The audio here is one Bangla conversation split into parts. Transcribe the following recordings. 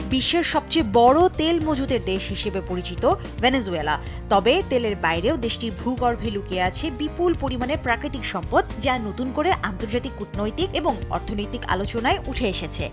বিশ্বের সবচেয়ে বড় তেল মজুদের দেশ হিসেবে পরিচিত ভেনেজুয়েলা। তবে তেলের বাইরেও দেশটির ভূগর্ভে লুকিয়ে আছে বিপুল পরিমাণে প্রাকৃতিক সম্পদ, যা নতুন করে আন্তর্জাতিক কূটনৈতিক এবং অর্থনৈতিক আলোচনায় উঠে এসেছে।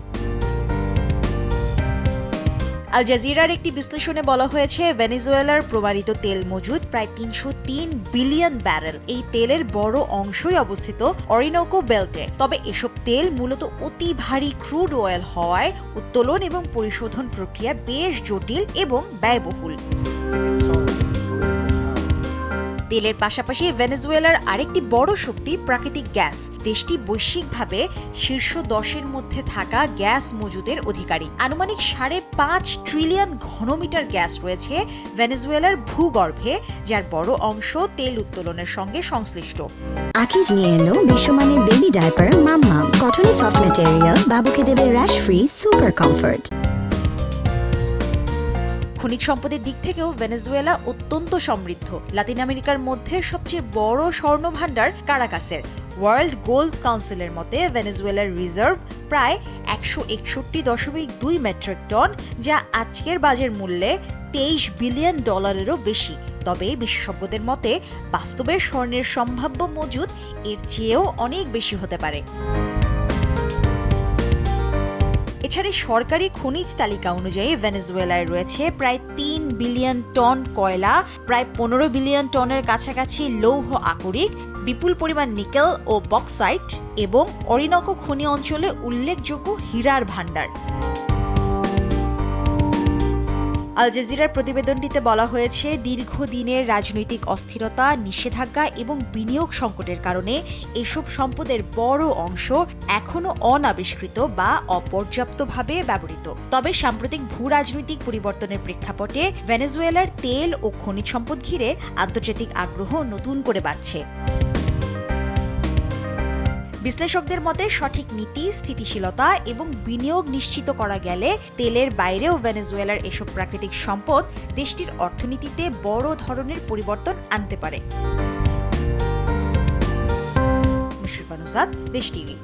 আল জাজিরার একটি বিশ্লেষণে বলা হয়েছে, ভেনেজুয়েলার প্রমাণিত তেল মজুদ প্রায় ৩০৩ বিলিয়ন ব্যারেল। এই তেলের বড় অংশই অবস্থিত অরিনোকো বেল্টে। তবে এসব তেল মূলত অতি ভারী ক্রুড অয়েল হওয়ায় উত্তোলন এবং পরিশোধন প্রক্রিয়া বেশ জটিল এবং ব্যয়বহুল। তেলের পাশাপাশি ভেনেজুয়েলার আরেকটি বড় শক্তি প্রাকৃতিক গ্যাস। দেশটি বৈশ্বিকভাবে শীর্ষ 10-এর মধ্যে থাকা গ্যাস মজুদের অধিকারী। আনুমানিক 5.5 ট্রিলিয়ন ঘনমিটার গ্যাস রয়েছে ভেনেজুয়েলার ভূগর্ভে, যার বড় অংশ তেল উত্তোলনের সঙ্গে সংশ্লিষ্ট। আকিজ নিয়ে এলো বিশ্বমানের বেবি ডায়াপার মাম্মাম। কটনে সফট ম্যাটেরিয়াল, বাবুকে দেবে র্যাশ ফ্রি সুপার কমফোর্ট। খনিজ সম্পদের দিক থেকেও ভেনেজুয়েলা অত্যন্ত সমৃদ্ধ। লাতিন আমেরিকার মধ্যে সবচেয়ে বড় স্বর্ণ ভাণ্ডার কারাকাসের। ওয়ার্ল্ড গোল্ড কাউন্সিলের মতে ভেনেজুয়েলার রিজার্ভ প্রায় 161.2 মেট্রিক টন, যা আজকের বাজার মূল্যে $23 বিলিয়নেরও বেশি। তবে বিশেষজ্ঞদের মতে বাস্তবে স্বর্ণের সম্ভাব্য মজুদ এর চেয়েও অনেক বেশি হতে পারে। এছাড়া সরকারি খনিজ তালিকা অনুযায়ী ভেনেজুয়েলায় রয়েছে প্রায় 3 বিলিয়ন টন কয়লা, প্রায় 15 বিলিয়ন টনের কাছাকাছি লৌহ আকরিক, বিপুল পরিমাণ নিকেল ও বক্সাইট এবং অরিনোকো খনি অঞ্চলে উল্লেখযোগ্য হীরার ভাণ্ডার। আল জাজিরার প্রতিবেদনটিতে বলা হয়েছে, দীর্ঘদিনের রাজনৈতিক অস্থিরতা, নিষেধাজ্ঞা এবং বিনিয়োগ সংকটের কারণে এসব সম্পদের বড় অংশ এখনো অনাবিষ্কৃত বা অপর্যাপ্তভাবে ব্যবহৃত। তবে সাম্প্রতিক ভূ-রাজনৈতিক পরিবর্তনের প্রেক্ষাপটে ভেনেজুয়েলার তেল ও খনিজ সম্পদ ঘিরে আন্তর্জাতিক আগ্রহ নতুন করে বাড়ছে। বিশ্লেষকদের মতে সঠিক নীতি, স্থিতিশীলতা এবং বিনিয়োগ নিশ্চিত করা গেলে তেলের বাইরেও ভেনেজুয়েলার এসব প্রাকৃতিক সম্পদ দেশটির অর্থনীতিতে বড় ধরনের পরিবর্তন আনতে পারে। মুশরিফা নুসাত, দেশ টিভি।